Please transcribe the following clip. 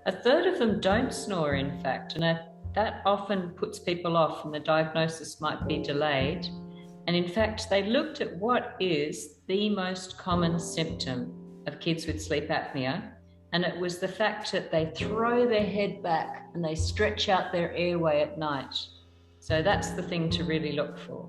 A third of them don't snore, in fact, and that often puts people off and the diagnosis might be delayed. And in fact, they looked at what is the most common symptom of kids with sleep apnea, and it was the fact that they throw their head back and they stretch out their airway at night. So that's the thing to really look for.